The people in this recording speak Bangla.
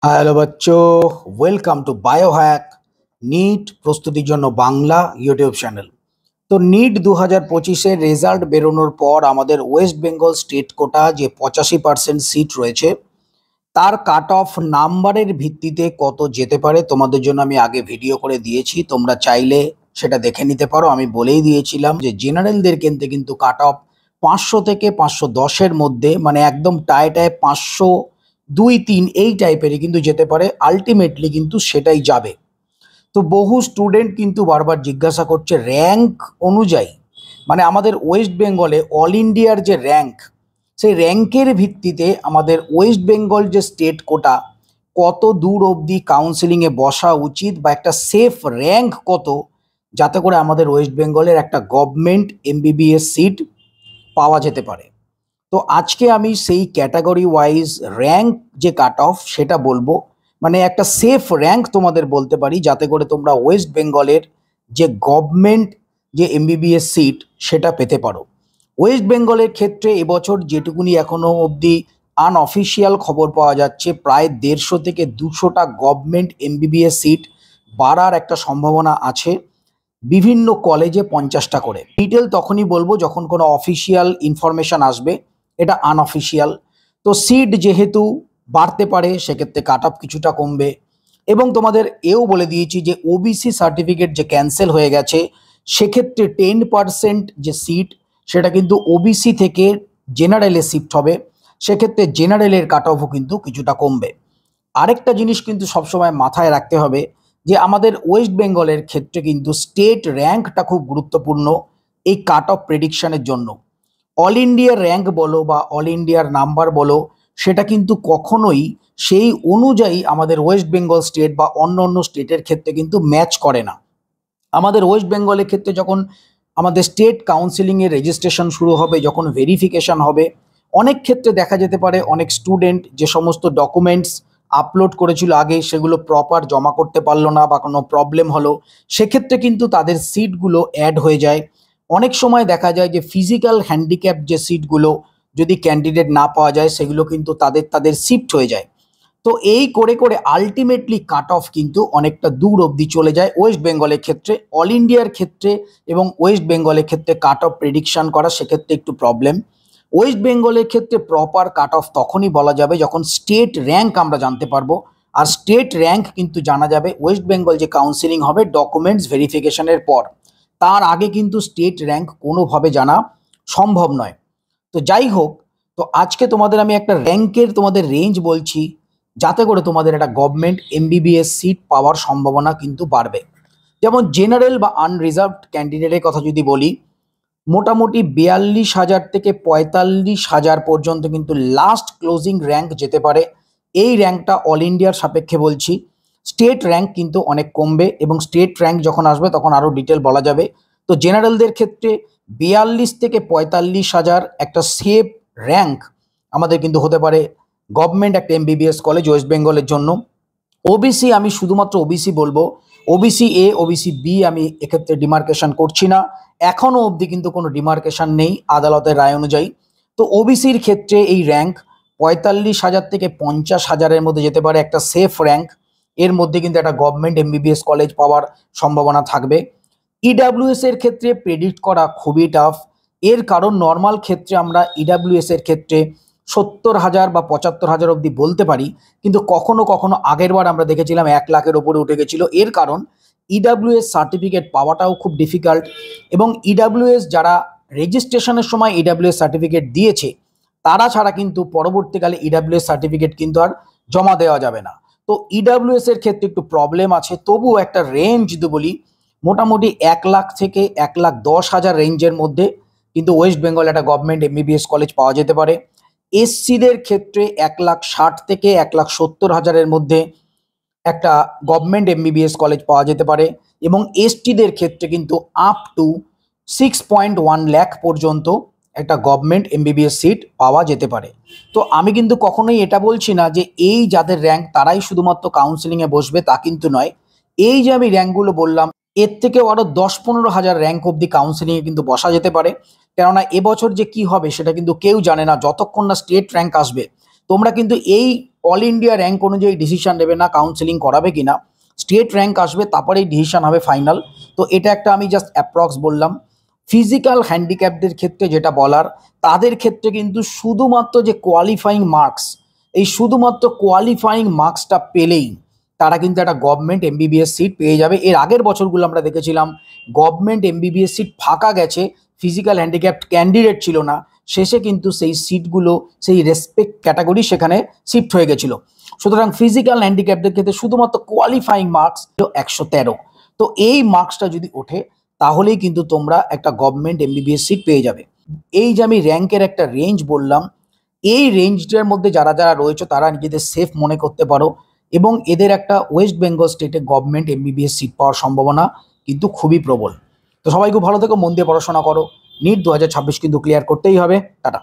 হ্যালো বাচ্চো, ওয়েলকাম টু বায়োহ্যাক নিট প্রস্তুতির জন্য বাংলা ইউটিউব চ্যানেল। তো নিট 2025-এর রেজাল্ট বেরোনোর পর আমাদের ওয়েস্ট বেঙ্গল স্টেট কোটা যে 85% সিট রয়েছে তার কাট অফ নাম্বারের ভিত্তিতে কত যেতে পারে তোমাদের জন্য আমি আগে ভিডিও করে দিয়েছি, তোমরা চাইলে সেটা দেখে নিতে পারো। আমি বলেই দিয়েছিলাম যে জেনারেলদের কিন্তু কাট অফ 500 থেকে 510-এর মধ্যে, মানে একদম টায় 502-3 এই টাইপেরই কিন্তু যেতে পারে। আলটিমেটলি কিন্তু সেটাই যাবে। তো বহু স্টুডেন্ট কিন্তু বারবার জিজ্ঞাসা করছে র্যাঙ্ক অনুযায়ী, মানে আমাদের ওয়েস্ট বেঙ্গলে অল ইন্ডিয়ার যে র্যাঙ্ক, সেই র্যাঙ্কের ভিত্তিতে আমাদের ওয়েস্ট বেঙ্গল যে স্টেট কোটা কত দূর অবধি কাউন্সিলিংয়ে বসা উচিত, বা একটা সেফ র্যাঙ্ক কত, যাতে করে আমাদের ওয়েস্ট বেঙ্গলের একটা গভর্নমেন্ট এমবিবিএস সিট পাওয়া যেতে পারে। তো আজকে আমি সেই ক্যাটাগরি ওয়াইজ র্যাঙ্ক যে কাট অফ সেটা বলবো, মানে একটা সেফ র্যাঙ্ক তোমাদের বলতে পারি, যাতে করে তোমরা ওয়েস্ট বেঙ্গলের যে গভর্নমেন্ট যে এমবিবিএস সিট সেটা পেতে পারো। ওয়েস্ট বেঙ্গলের ক্ষেত্রে এবছর যেটুকুনি এখনো অবধি আনঅফিসিয়াল খবর পাওয়া যাচ্ছে, প্রায় 150 থেকে 200টা গভর্নমেন্ট এমবিবিএস সিট বাড়ার একটা সম্ভাবনা আছে। বিভিন্ন কলেজে 50টা করে। ডিটেল তখনই বলবো যখন কোনো অফিসিয়াল ইনফরমেশন আসবে, এটা আনঅফিসিয়াল। তো সিট যেহেতু বাড়তে পারে, সেক্ষেত্রে কাট অফ কিছুটা কমবে। এবং তোমাদের এও বলে দিয়েছি যে ওবিসি সার্টিফিকেট যে ক্যান্সেল হয়ে গেছে, সেক্ষেত্রে 10% যে সিট সেটা কিন্তু ওবিসি থেকে জেনারেলে শিফট হবে। সেক্ষেত্রে জেনারেলের কাট অফও কিন্তু কিছুটা কমবে। আরেকটা জিনিস কিন্তু সবসময় মাথায় রাখতে হবে যে আমাদের ওয়েস্ট বেঙ্গলের ক্ষেত্রে কিন্তু স্টেট র্যাঙ্কটা খুব গুরুত্বপূর্ণ এই কাট অফ প্রেডিকশনের জন্য। অল ইন্ডিয়ার র্যাঙ্ক বলো বা অল ইন্ডিয়ার নাম্বার বলো, সেটা কিন্তু কখনোই সেই অনুযায়ী আমাদের ওয়েস্ট বেঙ্গল স্টেট বা অন্য অন্য স্টেটের ক্ষেত্রে কিন্তু ম্যাচ করে না। আমাদের ওয়েস্ট বেঙ্গলের ক্ষেত্রে যখন আমাদের স্টেট কাউন্সিলিংয়ের রেজিস্ট্রেশন শুরু হবে, যখন ভেরিফিকেশন হবে, অনেক ক্ষেত্রে দেখা যেতে পারে অনেক স্টুডেন্ট যে সমস্ত ডকুমেন্টস আপলোড করেছিল আগে, সেগুলো প্রপার জমা করতে পারলো না বা কোনো প্রবলেম হলো, সেক্ষেত্রে কিন্তু তাদের সিটগুলো অ্যাড হয়ে যায়। অনেক সময় দেখা যায় যে ফিজিক্যাল হ্যান্ডিক্যাপ যে সিটগুলো যদি ক্যান্ডিডেট না পাওয়া যায়, সেগুলো কিন্তু তাদের শিফট হয়ে যায়। তো এই করে করে আলটিমেটলি কাট অফ কিন্তু অনেকটা দূর অবধি চলে যায় ওয়েস্ট বেঙ্গলের ক্ষেত্রে। অল ইন্ডিয়ার ক্ষেত্রে এবং ওয়েস্ট বেঙ্গলের ক্ষেত্রে কাট অফ প্রেডিকশন করা সেক্ষেত্রে একটু প্রবলেম। ওয়েস্ট বেঙ্গলের ক্ষেত্রে প্রপার কাট অফ তখনই বলা যাবে যখন স্টেট র্যাঙ্ক আমরা জানতে পারবো। আর স্টেট র্যাঙ্ক কিন্তু জানা যাবে ওয়েস্ট বেঙ্গল যে কাউন্সিলিং হবে ডকুমেন্টস ভেরিফিকেশনের পর। তার আগে কিন্তু স্টেট র্যাঙ্ক কোনোভাবে জানা সম্ভব নয়। তো যাই হোক, তো আজকে তোমাদের আমি একটা র্যাঙ্কের তোমাদের রেঞ্জ বলছি, যাতে করে তোমাদের একটা গভর্নমেন্ট এমবিবিএস সিট পাওয়ার সম্ভাবনা কিন্তু বাড়বে। যেমন জেনারেল বা আনরিজার্ভড ক্যান্ডিডেটের কথা যদি বলি, মোটামুটি 42,000 থেকে 45,000 পর্যন্ত কিন্তু লাস্ট ক্লোজিং র্যাঙ্ক যেতে পারে। এই র্যাঙ্কটা অল ইন্ডিয়ার সাপেক্ষে বলছি। স্টেট র্যাঙ্ক কিন্তু অনেক কমবে, এবং স্টেট র্যাঙ্ক যখন আসবে তখন আরও ডিটেল বলা যাবে। তো জেনারেলদের ক্ষেত্রে 42 থেকে 45,000 একটা সেফ র্যাঙ্ক আমাদের কিন্তু হতে পারে গভর্নমেন্ট একটা এমবিবিএস কলেজ ওয়েস্ট বেঙ্গলের জন্য। ওবিসি আমি শুধুমাত্র ওবিসি বলবো, ওবিসি এ ওবিসি বি আমি এক্ষেত্রে ডিমার্কেশন করছি না, এখনও অবধি কিন্তু কোনো ডিমার্কেশন নেই আদালতের রায় অনুযায়ী। তো ওবিসির ক্ষেত্রে এই র্যাঙ্ক 45,000 থেকে 50,000-এর মধ্যে যেতে পারে, একটা সেফ র্যাঙ্ক। এর মধ্যে কিন্তু একটা গভর্নমেন্ট এমবিবিএস কলেজ পাওয়ার সম্ভাবনা থাকবে। ইডাব্লিউএস এর ক্ষেত্রে প্রেডিক্ট করা খুবই টাফ। এর কারণ নর্মাল ক্ষেত্রে আমরা ইডাব্লিউএস এর ক্ষেত্রে 70,000 বা 75,000 অবধি বলতে পারি, কিন্তু কখনো কখনো আগের বার আমরা দেখেছিলাম 1 লাখের ওপরে উঠে গেছিল। এর কারণ ইডাব্লিউএস সার্টিফিকেট পাওয়াটাও খুব ডিফিকাল্ট, এবং ইডাব্লিউএস যারা রেজিস্ট্রেশনের সময় ইডাব্লিউএস সার্টিফিকেট দিয়েছে, তারা ছাড়া কিন্তু পরবর্তীকালে ইডাব্লিউএস সার্টিফিকেট কিন্তু আর জমা দেওয়া যাবে না। তো ইডাব্লিউএস এর ক্ষেত্রে একটু প্রবলেম আছে। তবুও একটা রেঞ্জ যদি বলি, মোটামুটি 1 লাখ থেকে 1,10,000 রেঞ্জের মধ্যে কিন্তু ওয়েস্ট বেঙ্গল একটা গভর্নমেন্ট এমবিবিএস কলেজ পাওয়া যেতে পারে। এসসিদের ক্ষেত্রে 1,60,000 থেকে 1,70,000-এর মধ্যে একটা গভর্নমেন্ট এমবিবিএস কলেজ পাওয়া যেতে পারে, এবং এসটিদের ক্ষেত্রে কিন্তু আপ টু 6.1 লাখ পর্যন্ত একটা গভর্নমেন্ট এমবিবিএস সিট পাওয়া যেতে পারে। তো আমি কিন্তু কখনোই এটা বলছি না যে এই যাদের র্যাঙ্ক তারাই শুধুমাত্র কাউন্সিলিংয়ে বসবে, তা কিন্তু নয়। এই যে আমি র্যাঙ্কগুলো বললাম, এর থেকেও আরও 10-15,000 র্যাঙ্ক অবধি কাউন্সিলিংয়ে কিন্তু বসা যেতে পারে। কেননা এবছর যে কি হবে সেটা কিন্তু কেউ জানে না যতক্ষণ না স্টেট র্যাঙ্ক আসবে। তোমরা কিন্তু এই অল ইন্ডিয়া র্যাঙ্ক অনুযায়ী ডিসিশন নেবে না কাউন্সেলিং করাবে কিনা, স্টেট র্যাঙ্ক আসবে তারপরেই ডিসিশন হবে ফাইনাল। তো এটা একটা আমি জাস্ট অ্যাপ্রক্স বললাম। ফিজিক্যাল হ্যান্ডিক্যাপদের ক্ষেত্রে যেটা বলার, তাদের ক্ষেত্রে কিন্তু শুধুমাত্র যে কোয়ালিফাইং মার্কস, এই শুধুমাত্র কোয়ালিফাইং মার্কসটা পেলেই তারা কিন্তু একটা গভর্নমেন্ট এমবিবিএস সিট পেয়ে যাবে। এর আগের বছরগুলো আমরা দেখেছিলাম গভর্নমেন্ট এমবিবিএস সিট ফাঁকা গেছে, ফিজিক্যাল হ্যান্ডিক্যাপড ক্যান্ডিডেট ছিল না, শেষে কিন্তু সেই সিটগুলো সেই রেসপেক্ট ক্যাটাগরি সেখানে শিফট হয়ে গেছিল। সুতরাং ফিজিক্যাল হ্যান্ডিক্যাপদের ক্ষেত্রে শুধুমাত্র কোয়ালিফাইং মার্কস 113। তো এই মার্কসটা যদি ওঠে তাহলেই কিন্তু তোমরা একটা গভর্নমেন্ট এমবিবিএস সিট পেয়ে যাবে। এই যে আমি র্যাঙ্কের একটা রেঞ্জ বললাম, এই রেঞ্জটার মধ্যে যারা যারা রয়েছে তারা নিজেদের সেফ মনে করতে পারো, এবং এদের একটা ওয়েস্ট বেঙ্গল স্টেটে গভর্নমেন্ট এমবিবিএস সিট পাওয়ার সম্ভাবনা কিন্তু খুবই প্রবল। তো সবাই খুব ভালো থেকো, মন দিয়ে পড়াশোনা করো। নিট 2026 কিন্তু ক্লিয়ার করতেই হবে। টাটা।